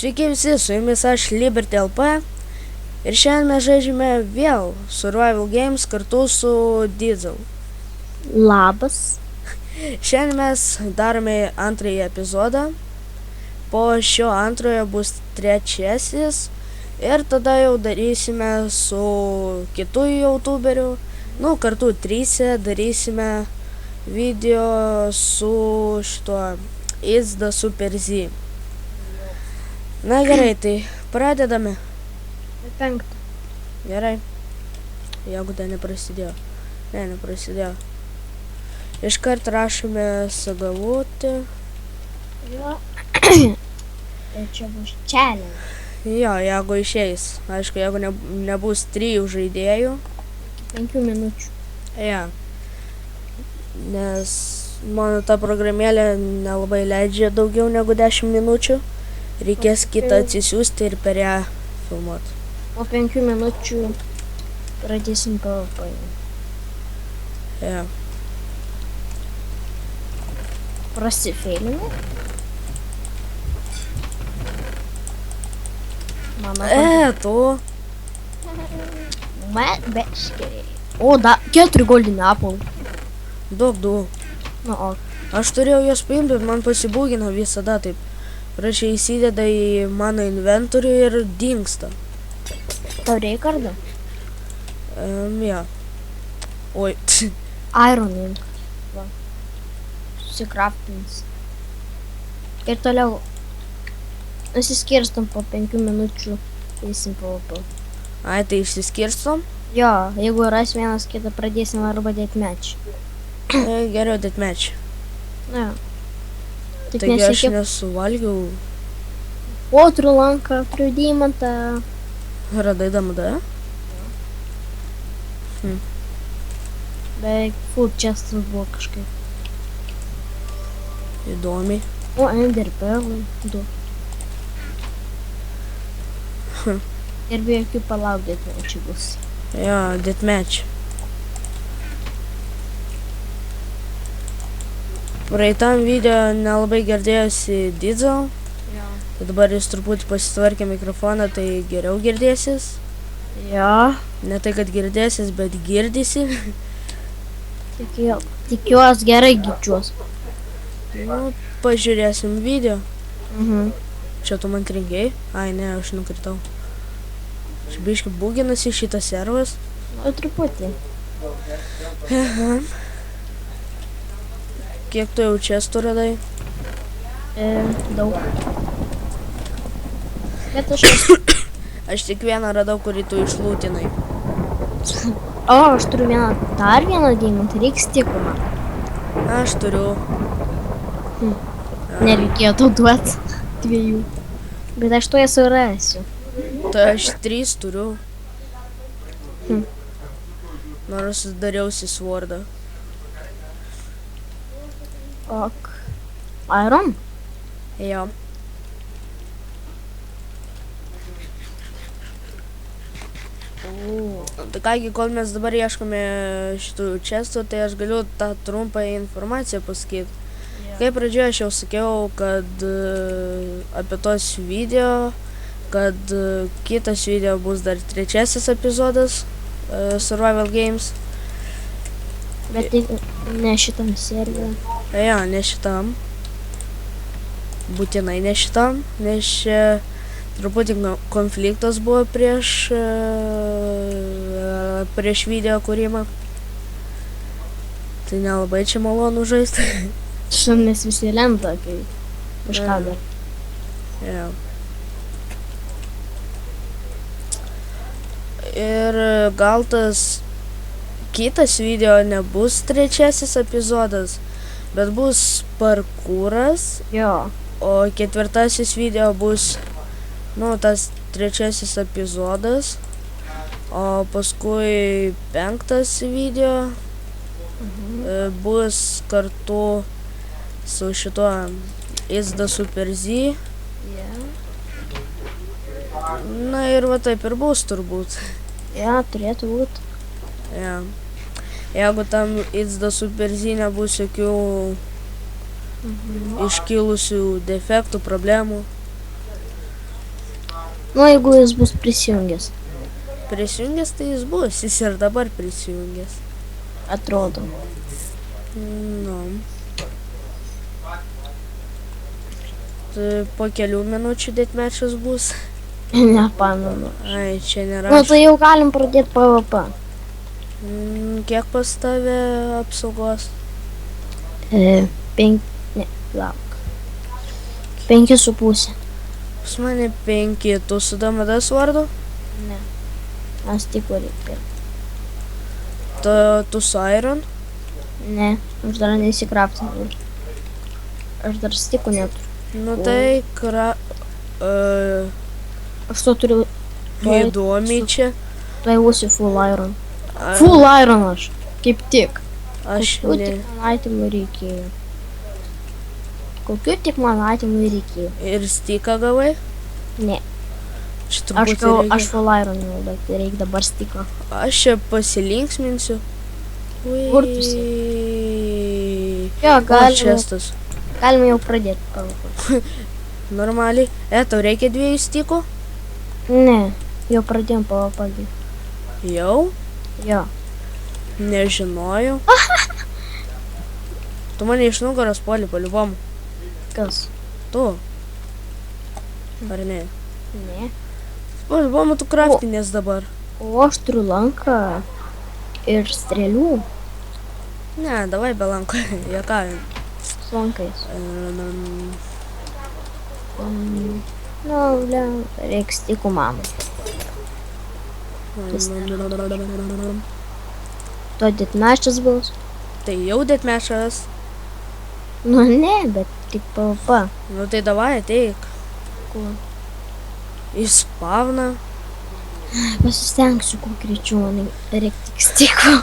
Sveiki visi, su jumis aš Liberty LP ir šiandien mes žaidžiame vėl Survival Games kartu su Diesel. Labas. Šiandien mes darome antrąjį epizodą, po šio antrojo bus trečiasis ir tada jau darysime su kitu youtuberiu, kartu tryse darysime video su šituo It's the Super Z. Na gerai, tai pradedame. 5. Gerai. Jeigu tai neprasidėjo. Neprasidėjo. Iškart rašome sagavoti. Jo. Tai čia bus challenge. Jo, jeigu išeis. Aišku, jeigu nebus 3 žaidėjų. 5 minučių. Ja. Nes mano ta programėlė nelabai leidžia daugiau negu 10 minučių. Reikės kitą atsisiųsti ir per ją filmuoti. Po 5 minučių pradėsim PvP. Ja. Prasifeilinai? Mano Tu. beškeriai. O, 4 goldinį apple. Daug. Nu, o. Aš turėjau juos paimti, bet man pasibūgino visada taip. Prašai įsideda į mano inventorių ir dingsta. Tau reikia kardą? Ja. Oi. Ironing. Va. Susikraftins. Ir toliau nusiskirstam po 5 minučių eisim PvP. Ai, tai išsiskirstom? Jo, jeigu ras vienas kitą pradėsim arba deathmatch. Geriau deathmatch. Ne. Tik Taigi aš nesiekė. nesuvalgiau. O, turiu lanką, turiu deimantą. Radai damdą? Beveik full chestas buvo kažkaip. Įdomiai. O, ender pearlai. 2. Ir be jokių palauk deathmatchų bus. Jo, deathmatch. Praeitam video nelabai girdėjosi Diesel. Jo. Tai dabar jis truputį pasitvarkė mikrofoną, tai geriau girdėsis. Jo. Ne tai, kad girdėsis, bet girdisi. Tikiuos gerai girdžiuos. Pažiūrėsim video. Mhm. Čia tu man trenkiai? Ai, ne, aš nukritau. Aš biškai būginasi šitas servas. O, truputį. Kiek tu jau čestų radai? Daug. Bet aš esu. Aš tik vieną radau, kurį tu išlūtinai. O, aš turiu dar vieną deimantą, reiks tikų man. Aš turiu. Nereikėtų duot 2. Bet aš to surasiu. Tai aš 3 turiu. Nors dariausi svordą. Ok. Iron? Jo. Tai kągi, kol mes dabar ieškome šitų čestų, tai aš galiu tą trumpą informaciją pasakyti. Kaip pradžioje aš jau sakiau, kad apie tos video, kad kitas video bus dar trečiasis epizodas Survival Games. Bet tai ne šitam serveriui. Jo, ne šitam. Būtinai ne šitam, nes čia truputį konfliktas buvo prieš video kūrimą. Tai nelabai čia malonu žaisti. Šiandien mes visi lenta, kai kažką dar. Jo. Ir gal tas kitas video nebus trečiasis epizodas, bet bus parkūras, Jo. o ketvirtasis video bus, tas trečiasis epizodas, o paskui 5 video bus kartu su šituo It's the Super Z. Na ir va taip ir bus turbūt. Ja, turėtų būti. Ja. Jeigu tam It's the Super Z nebus jokių iškilusių defektų, problemų, Nu, jeigu jis bus prisijungęs, Prisijungęs tai jis bus, jis ir dabar prisijungęs. atrodo. Nu. Tai po kelių minučių detmečas bus. Nepamenu. Ai, čia nėra. Nu, tai jau galim pradėti PvP. Kiek pas tave apsaugos? 5, ne, lauk. 5,5. Pas mane 5, tu su DMDS vardu? Ne. Aš tik reikia. Tu su Iron? Ne, aš dar neįsikraftinau. Aš dar stikų neturiu. Nu tai Aš to turiu. įdomiai čia. Tai būsiu full iron. A- Full iron aš. Kaip tik. Aš Kokių ne. tik man itemų reikėjo. Kokių tik man itemų reikėjo. Ir stiką gavai? Ne. Čia Aš, turbūt aš full iron jau, bet reikia dabar stiką. Aš čia pasilinksminsiu. Kur tu Ui. Jo, Gal čestas. galime jau pradėti PvP. Normaliai. Tau reikia 2 stikų? Ne, jau pradėjom PvP. Jau? Jo. Nežinojau. Tu mane iš nugaros puoli paliubom. Kas? Tu. Ar ne? Ne. Paliubom tu kraftinės dabar. O aš turiu lanką ir strėlių Ne, davai be lanko. Jokavim. su lankais. Nu, reiks stikų man. To ditmešas bus. Tai jau detmešas. Nu ne, bet tik PvP. Nu tai davai ateik. Kur? Į spavną. Pasistengsiu kuo greičiau, man reikia tik stikų.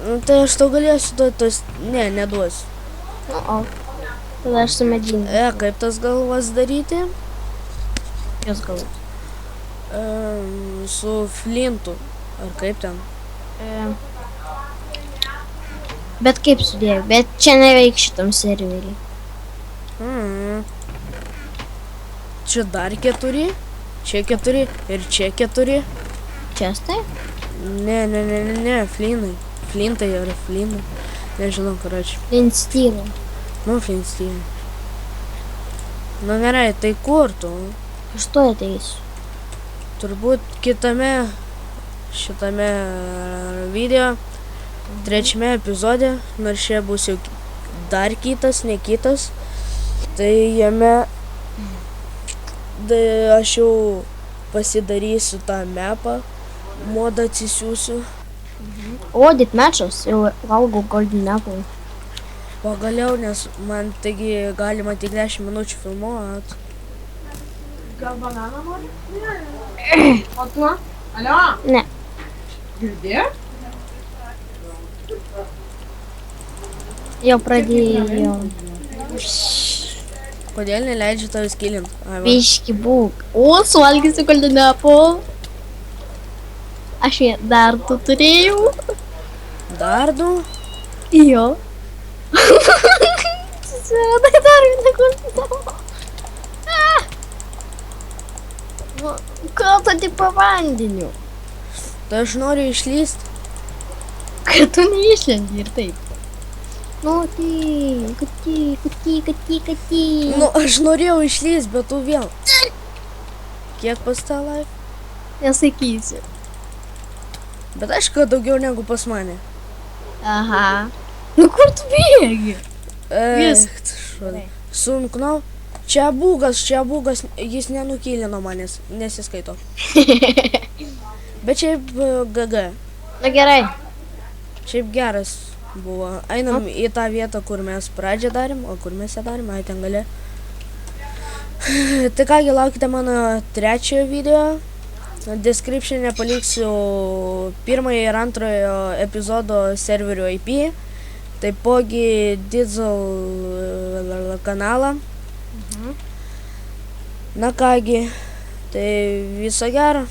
Nu, tai aš tau galėsiu duoti tos... Ne, neduosiu. Nu, o. Tada aš su mediniu. Kaip tas galvas daryti? Jos galvos. Su flintu. Ar kaip ten? Bet kaip sudėjau, bet čia neveik šitam serverį. Čia dar 4. Čia 4. Ir čia 4. Čestai? Ne, flinai. Flintai ar flinai. Nežinau, karoči. Flintstylai. Nu, flinstylai. Nu, gerai, tai kur tu? Aš to ateisiu. Turbūt kitame šitame video, 3 epizode, nors čia bus jau dar kitas, ne kitas, tai jame aš jau pasidarysiu tą mapą, modą atsisiųsiu. O, ditmečas, jau valgau golden apple. Pagaliau, nes man taigi galima tik 10 minučių filmuot. Gal bananą nori? Ne. O tu? Alio? Ne. Girdi? Jau pradėjau. Kodėl neleidžiu tau skilint? Biški būk. O, suvalgysiu golden apple. Aš dar tu turėjau. Dar 2? Jo. Susiradai dar vieną golden apple. Ką tu tik po vandeniu? Tai aš noriu išlyst. Kad tu neišlendi ir taip. Nu, tai, kati. Nu, aš norėjau išlyst, bet tu vėl. Kiek pas tą live? Nesakysiu. Bet aišku, daugiau negu pas mane. Aha. Nu, kur tu bėgi? Sunknau. Čia būgas, jis nenukylino manęs, nesiskaito. Bet šiaip GG. Na gerai. Šiaip geras buvo. Einam į tą vietą, kur mes pradžią darėm, o kur mes ją darėm, ten gale. Tai kągi, laukite mano 3 video. Description'e paliksiu 1 ir 2 epizodo serverio IP. Taipogi Didzl kanalą. Na kągi, tai viso gero.